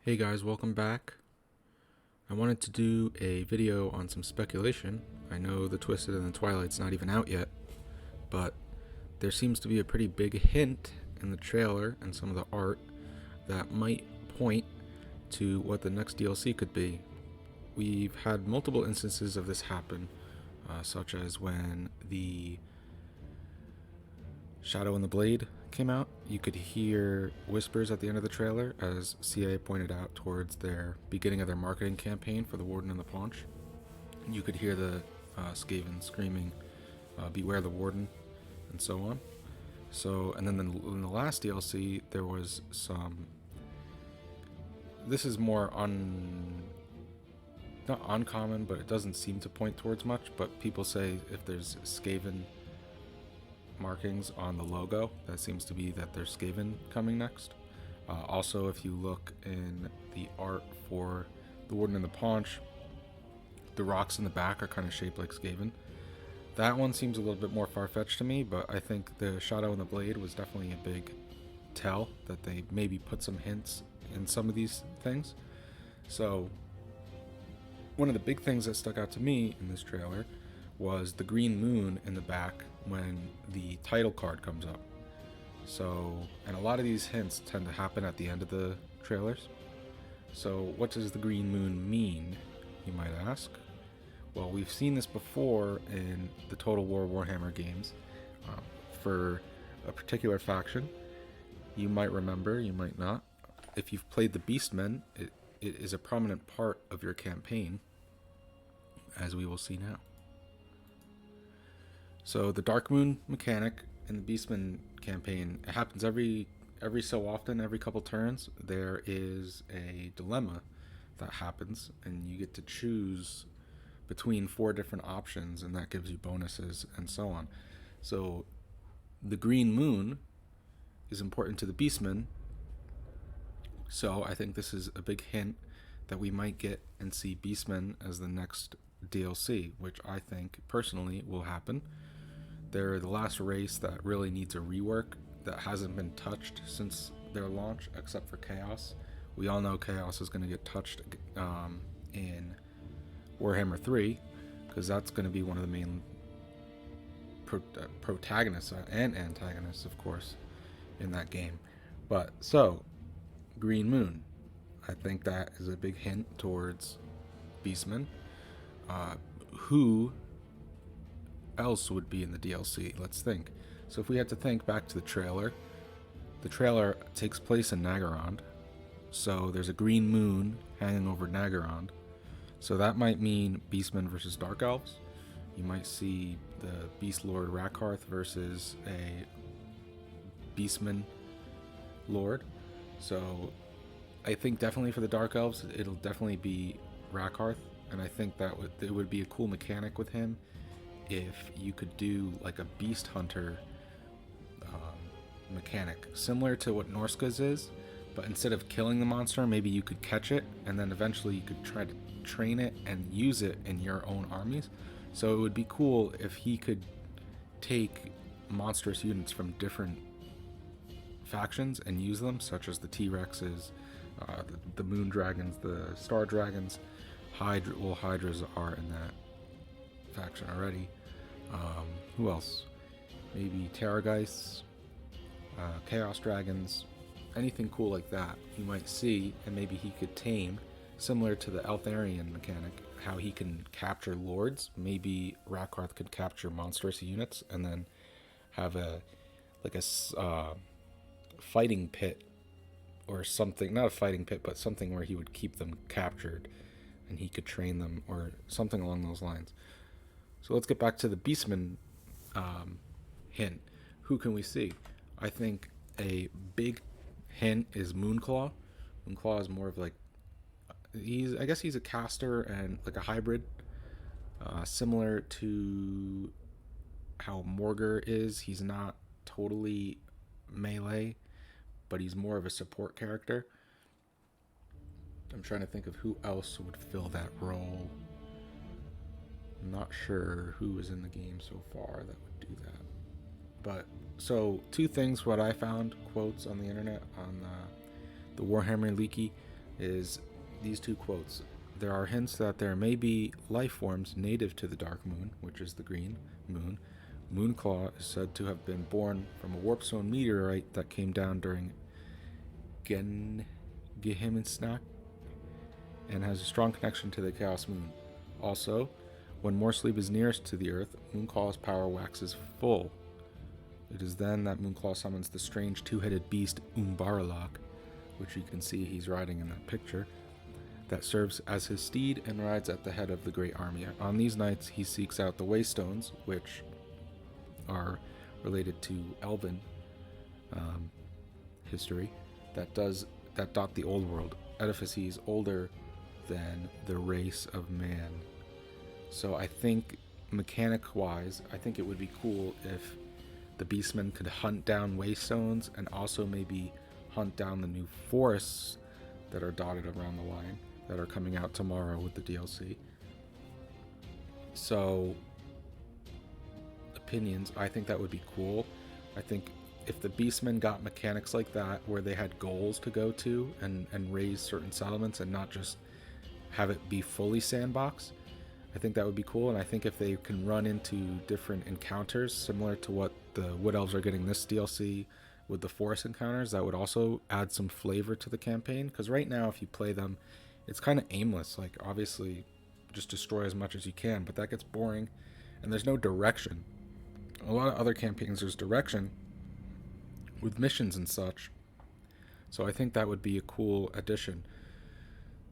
Hey guys, welcome back. I wanted to do a video on some speculation. I know the Twisted and the Twilight's not even out yet, but there seems to be a pretty big hint in the trailer and some of the art that might point to what the next DLC could be. We've had multiple instances of this happen, such as when the Shadow and the Blade came out. You could hear whispers at the end of the trailer as CA pointed out towards their beginning of their marketing campaign for the Warden and the Paunch. You could hear the Skaven screaming, "Beware the Warden," and so on. So, and then in the last DLC, there was some. This is more not uncommon, but it doesn't seem to point towards much. But people say if there's Skaven markings on the logo, that seems to be that there's Skaven coming next. Also, if you look in the art for the Warden and the Paunch, the rocks in the back are kind of shaped like Skaven. That one seems a little bit more far-fetched to me, but I think the Shadow and the Blade was definitely a big tell that they maybe put some hints in some of these things. So one of the big things that stuck out to me in this trailer was the green moon in the back when the title card comes up. So, and a lot of these hints tend to happen at the end of the trailers. So what does the green moon mean, you might ask? Well, we've seen this before in the Total War Warhammer games. For a particular faction, you might remember, you might not. If you've played the Beastmen, it is a prominent part of your campaign, as we will see now. So the Dark Moon mechanic in the Beastmen campaign, it happens every so often, every couple turns. There is a dilemma that happens, and you get to choose between 4 different options, and that gives you bonuses and so on. So the green moon is important to the Beastmen. So I think this is a big hint that we might get and see Beastmen as the next DLC, which I think personally will happen. They're the last race that really needs a rework that hasn't been touched since their launch, except for Chaos. We all know Chaos is going to get touched in Warhammer 3, because that's going to be one of the main protagonists and antagonists, of course, in that game. But so, Green Moon, I think that is a big hint towards Beastmen. Who else would be in the DLC? Let's think. So if we had to think back to the trailer takes place in Nagarond. So there's a green moon hanging over Nagarond. So that might mean Beastmen versus Dark Elves. You might see the Beast Lord Rakarth versus a Beastman Lord. So I think definitely for the Dark Elves, it'll definitely be Rakarth, and I think that it would be a cool mechanic with him if you could do like a Beast Hunter mechanic, similar to what Norska's is, but instead of killing the monster, maybe you could catch it, and then eventually you could try to train it and use it in your own armies. So it would be cool if he could take monstrous units from different factions and use them, such as the T-Rexes, the Moon Dragons, the Star Dragons. Hydras are in that faction already. Who else? Maybe Terrorgeists, Chaos Dragons, anything cool like that you might see, and maybe he could tame, similar to the Eltharian mechanic, how he can capture lords. Maybe Rakarth could capture monstrous units and then have a fighting pit or something, not a fighting pit, but something where he would keep them captured and he could train them or something along those lines. So let's get back to the Beastman hint. Who can we see? I think a big hint is Moonclaw. Moonclaw is more of like, I guess he's a caster and like a hybrid, similar to how Morgr is. He's not totally melee, but he's more of a support character. I'm trying to think of who else would fill that role. I'm not sure who is in the game so far that would do that. But so 2 things what I found, quotes on the internet on the Warhammer Leaky. is these two quotes. There are hints that there may be life forms native to the Dark Moon, which is the green moon. Moonclaw is said to have been born from a warpstone meteorite that came down during Gehimmelsnacht and has a strong connection to the Chaos Moon. Also, when Moorsleep is nearest to the Earth, Moonclaw's power waxes full. It is then that Moonclaw summons the strange two-headed beast Umbaralok, which you can see he's riding in that picture, that serves as his steed and rides at the head of the great army. On these nights, he seeks out the Waystones, which are related to Elven history, that dot the old world. Edifices older than the race of man. So I think, mechanic-wise, I think it would be cool if the Beastmen could hunt down Waystones and also maybe hunt down the new forests that are dotted around the line that are coming out tomorrow with the DLC. So, opinions, I think that would be cool. I think if the Beastmen got mechanics like that where they had goals to go to and raise certain settlements and not just have it be fully sandbox, I think that would be cool. And I think if they can run into different encounters similar to what the Wood Elves are getting this DLC with the forest encounters, that would also add some flavor to the campaign. Because right now, if you play them, it's kind of aimless. Like, obviously, just destroy as much as you can, but that gets boring, and there's no direction. A lot of other campaigns, there's direction with missions and such. So I think that would be a cool addition.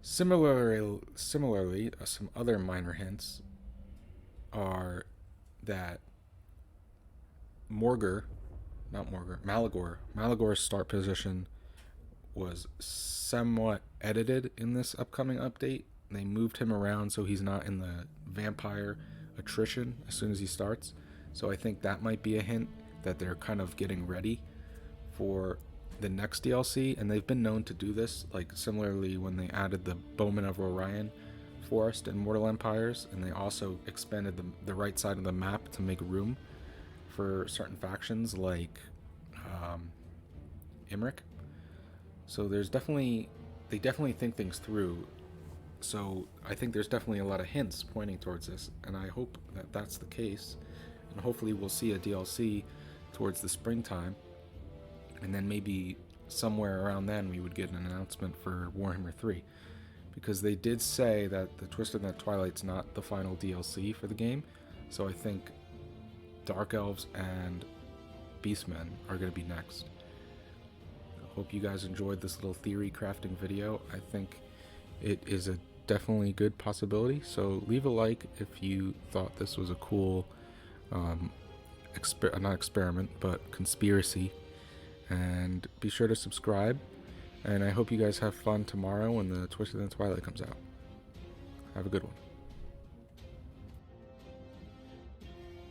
Similarly, some other minor hints are that Malagor's start position was somewhat edited in this upcoming update. They moved him around so he's not in the vampire attrition as soon as he starts. So I think that might be a hint that they're kind of getting ready for the next DLC, and they've been known to do this, like similarly when they added the Bowmen of Orion forest in Mortal Empires, and they also expanded the right side of the map to make room for certain factions like Imric. So they definitely think things through. So I think there's definitely a lot of hints pointing towards this, and I hope that that's the case, and hopefully we'll see a DLC towards the springtime. And then maybe somewhere around then we would get an announcement for Warhammer 3. Because they did say that the Twisted Net Twilight's not the final DLC for the game. So I think Dark Elves and Beastmen are going to be next. I hope you guys enjoyed this little theory crafting video. I think it is a definitely good possibility. So leave a like if you thought this was a cool, not experiment, but conspiracy. And be sure to subscribe, and I hope you guys have fun tomorrow when the Twisted and Twilight comes out. Have a good one.